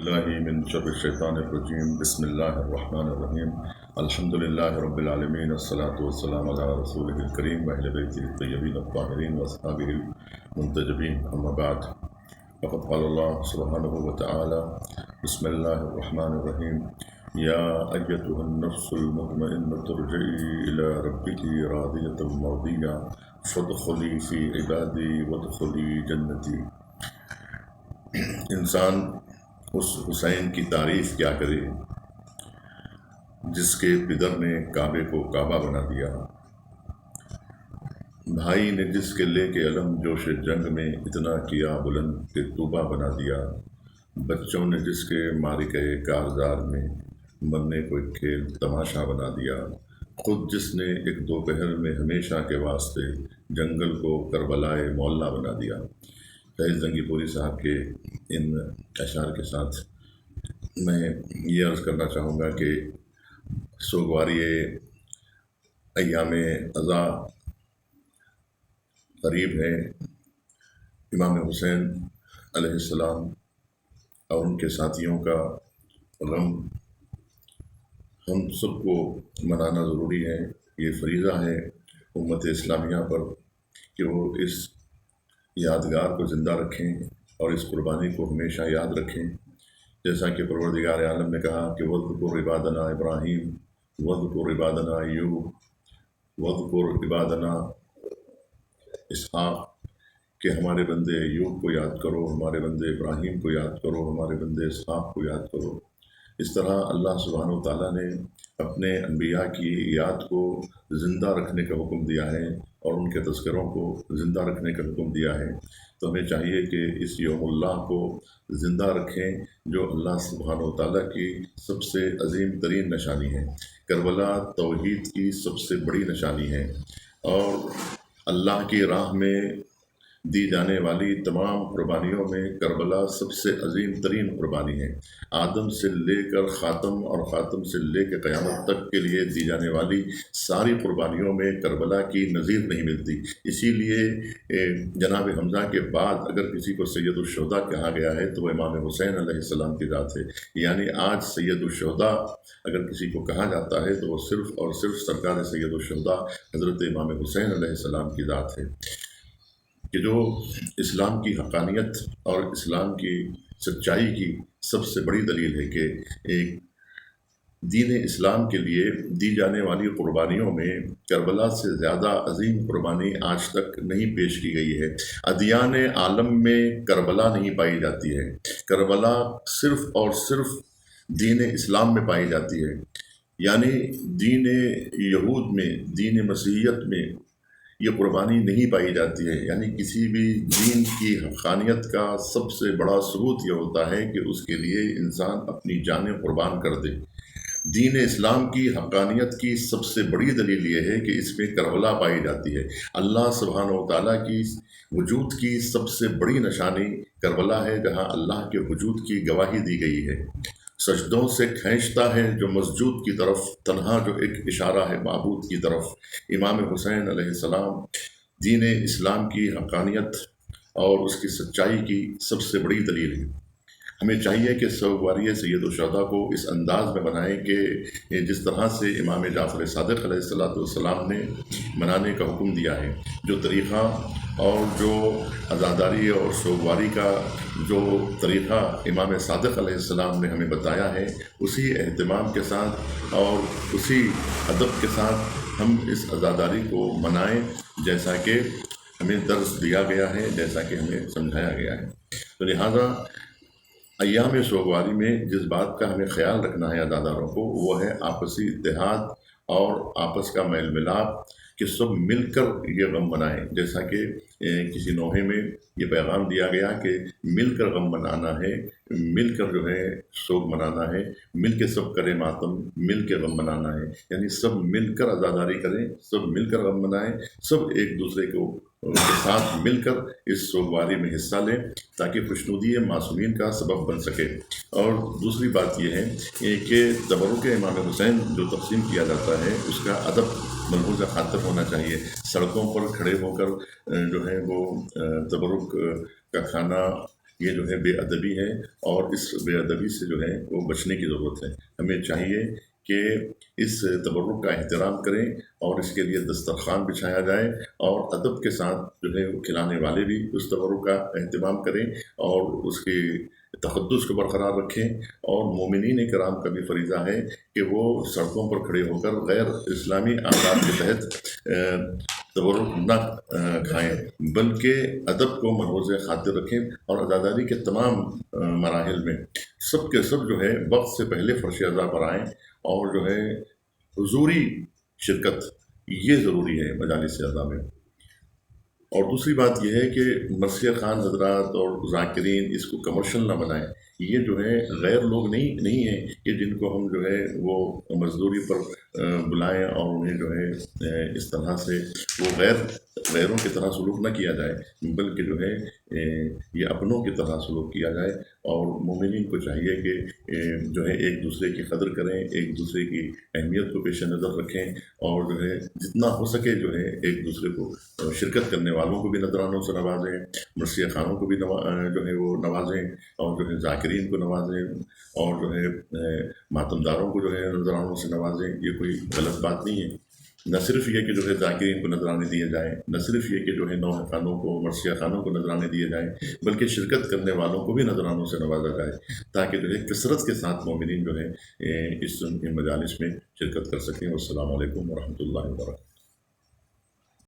بالله من شر الشيطان الرجيم بسم الله الرحمن الرحيم الحمد لله رب العالمين الصلاة والسلام على رسوله الكريم وأهل بيته الطيبين الطاهرين وأصحابه المنتجبين أما بعد فقد قال الله سبحانه وتعالى بسم الله الرحمن الرحيم يا أيتها النفس المطمئنة ارجعي إلى ربك راضية مرضية فادخلي في عبادي وادخلي جنتي۔ انسان اس حسین کی تعریف کیا کرے جس کے پدر نے کعبے کو کعبہ بنا دیا، بھائی نے جس کے لے کے علم جوش جنگ میں اتنا کیا بلند کہ طوبہ بنا دیا، بچوں نے جس کے مارکے کارزار میں مرنے کو ایک کھیل تماشا بنا دیا، خود جس نے ایک دوپہر میں ہمیشہ کے واسطے جنگل کو کربلائے معلیٰ بنا دیا۔ فیض زنگی پوری صاحب کے ان اشعار کے ساتھ میں یہ عرض کرنا چاہوں گا کہ سوگواری ایام عزا قریب ہے۔ امام حسین علیہ السلام اور ان کے ساتھیوں کا غم ہم سب کو منانا ضروری ہے۔ یہ فریضہ ہے امت اسلامیہ پر کہ وہ اس یادگار کو زندہ رکھیں اور اس قربانی کو ہمیشہ یاد رکھیں، جیسا کہ پروردگار عالم نے کہا کہ وَاذْكُرْ عِبَادَنَا ابراہیم وَاذْكُرْ عِبَادَنَا ایوب وَاذْكُرْ عِبَادَنَا اسحاق، کہ ہمارے بندے ایوب کو یاد کرو، ہمارے بندے ابراہیم کو یاد کرو، ہمارے بندے اسحاق کو یاد کرو۔ اس طرح اللہ سبحانہ و تعالیٰ نے اپنے انبیاء کی یاد کو زندہ رکھنے کا حکم دیا ہے اور ان کے تذکروں کو زندہ رکھنے کا حکم دیا ہے، تو ہمیں چاہیے کہ اس یوم اللہ کو زندہ رکھیں جو اللہ سبحانہ و تعالیٰ کی سب سے عظیم ترین نشانی ہے۔ کربلا توحید کی سب سے بڑی نشانی ہے اور اللہ کی راہ میں دی جانے والی تمام قربانیوں میں کربلا سب سے عظیم ترین قربانی ہے۔ آدم سے لے کر خاتم اور خاتم سے لے کے قیامت تک کے لیے دی جانے والی ساری قربانیوں میں کربلا کی نظیر نہیں ملتی۔ اسی لیے جناب حمزہ کے بعد اگر کسی کو سید الشہداء کہا گیا ہے تو وہ امام حسین علیہ السلام کی ذات ہے، یعنی آج سید الشہداء اگر کسی کو کہا جاتا ہے تو وہ صرف اور صرف سرکار سید الشہداء حضرت امام حسین علیہ السلام کی ذات ہے، کہ جو اسلام کی حقانیت اور اسلام کی سچائی کی سب سے بڑی دلیل ہے کہ ایک دین اسلام کے لیے دی جانے والی قربانیوں میں کربلا سے زیادہ عظیم قربانی آج تک نہیں پیش کی گئی ہے۔ ادیان عالم میں کربلا نہیں پائی جاتی ہے، کربلا صرف اور صرف دین اسلام میں پائی جاتی ہے، یعنی دین یہود میں، دین مسیحیت میں یہ قربانی نہیں پائی جاتی ہے۔ یعنی کسی بھی دین کی حقانیت کا سب سے بڑا ثبوت یہ ہوتا ہے کہ اس کے لیے انسان اپنی جانیں قربان کر دے۔ دین اسلام کی حقانیت کی سب سے بڑی دلیل یہ ہے کہ اس میں کربلا پائی جاتی ہے۔ اللہ سبحانہ و تعالیٰ کی وجود کی سب سے بڑی نشانی کربلا ہے، جہاں اللہ کے وجود کی گواہی دی گئی ہے۔ سجدوں سے کھینچتا ہے جو مسجود کی طرف، تنہا جو ایک اشارہ ہے معبود کی طرف۔ امام حسین علیہ السلام دین اسلام کی حقانیت اور اس کی سچائی کی سب سے بڑی دلیل ہے۔ ہمیں چاہیے کہ سوگواری سید الشہداء کو اس انداز میں منائیں کہ جس طرح سے امام جعفر صادق علیہ السلام نے منانے کا حکم دیا ہے، جو طریقہ اور جو عزاداری اور سوگواری کا جو طریقہ امام صادق علیہ السلام نے ہمیں بتایا ہے، اسی اہتمام کے ساتھ اور اسی ادب کے ساتھ ہم اس عزاداری کو منائیں جیسا کہ ہمیں درس دیا گیا ہے، جیسا کہ ہمیں سمجھایا گیا ہے۔ تو لہٰذا ایام سوگواری میں جس بات کا ہمیں خیال رکھنا ہے عزاداروں کو، وہ ہے آپسی اتحاد اور آپس کا میل ملاپ، کہ سب مل کر یہ غم منائیں۔ جیسا کہ کسی نوحے میں یہ پیغام دیا گیا کہ مل کر غم منانا ہے، مل کر جو ہے سوگ منانا ہے، مل کے سب کرے ماتم، مل کے غم منانا ہے، یعنی سب مل کر عزاداری کریں، سب مل کر غم منائیں، سب ایک دوسرے کے ساتھ مل کر اس سوگواری میں حصہ لیں تاکہ خوشنودی معصومین کا سبب بن سکے۔ اور دوسری بات یہ ہے کہ تبرک امام حسین جو تقسیم کیا جاتا ہے اس کا ادب ملحوظ خاطر ہونا چاہیے۔ سڑکوں پر کھڑے ہو کر جو ہے وہ تبرک کا کھانا یہ جو ہے بے ادبی ہے، اور اس بے ادبی سے جو ہے وہ بچنے کی ضرورت ہے۔ ہمیں چاہیے کہ اس تبرک کا احترام کریں، اور اس کے لیے دسترخوان بچھایا جائے، اور ادب کے ساتھ جو ہے وہ کھلانے والے بھی اس تبرک کا اہتمام کریں اور اس کی تقدس کو برقرار رکھیں۔ اور مومنین کرام کا بھی فریضہ ہے کہ وہ سڑکوں پر کھڑے ہو کر غیر اسلامی آداب کے تحت تبرک نہ کھائیں، بلکہ ادب کو ملحوظ خاطر رکھیں، اور عزاداری کے تمام مراحل میں سب کے سب جو ہے وقت سے پہلے فرش اعضاء پر آئیں، اور جو ہے حضوری شرکت یہ ضروری ہے مجالس اعضاء میں۔ اور دوسری بات یہ ہے کہ مرثیہ خوان حضرات اور ذاکرین اس کو کمرشل نہ بنائیں۔ یہ جو ہے غیر لوگ نہیں ہیں کہ جن کو ہم جو ہے وہ مزدوری پر بلائیں، اور انہیں جو ہے اس طرح سے وہ غیروں کی طرح سلوک نہ کیا جائے، بلکہ جو ہے یہ اپنوں کی طرح سلوک کیا جائے۔ اور مومنین کو چاہیے کہ جو ہے ایک دوسرے کی قدر کریں، ایک دوسرے کی اہمیت کو پیش نظر رکھیں، اور جو ہے جتنا ہو سکے جو ہے ایک دوسرے کو شرکت کرنے والوں کو بھی نذرانوں سے نوازیں، مرثیہ خوانوں کو بھی جو ہے وہ نوازیں، اور جو ہے ذاکرین کو نوازیں، اور جو ہے ماتم داروں کو جو ہے نذرانوں سے نوازیں۔ یہ کوئی غلط بات نہیں ہے۔ نہ صرف یہ کہ جو ہے ذاکرین کو نذرانے دیے جائیں، نہ صرف یہ کہ جو ہے نوحہ خوانوں کو، مرثیہ خوانوں کو نذرانے دیے جائیں، بلکہ شرکت کرنے والوں کو بھی نذرانوں سے نوازا جائے، تاکہ جو ہے کثرت کے ساتھ مومنین جو ہے اس مجالس میں شرکت کر سکیں۔ والسلام علیکم ورحمۃ اللہ وبرکاتہ۔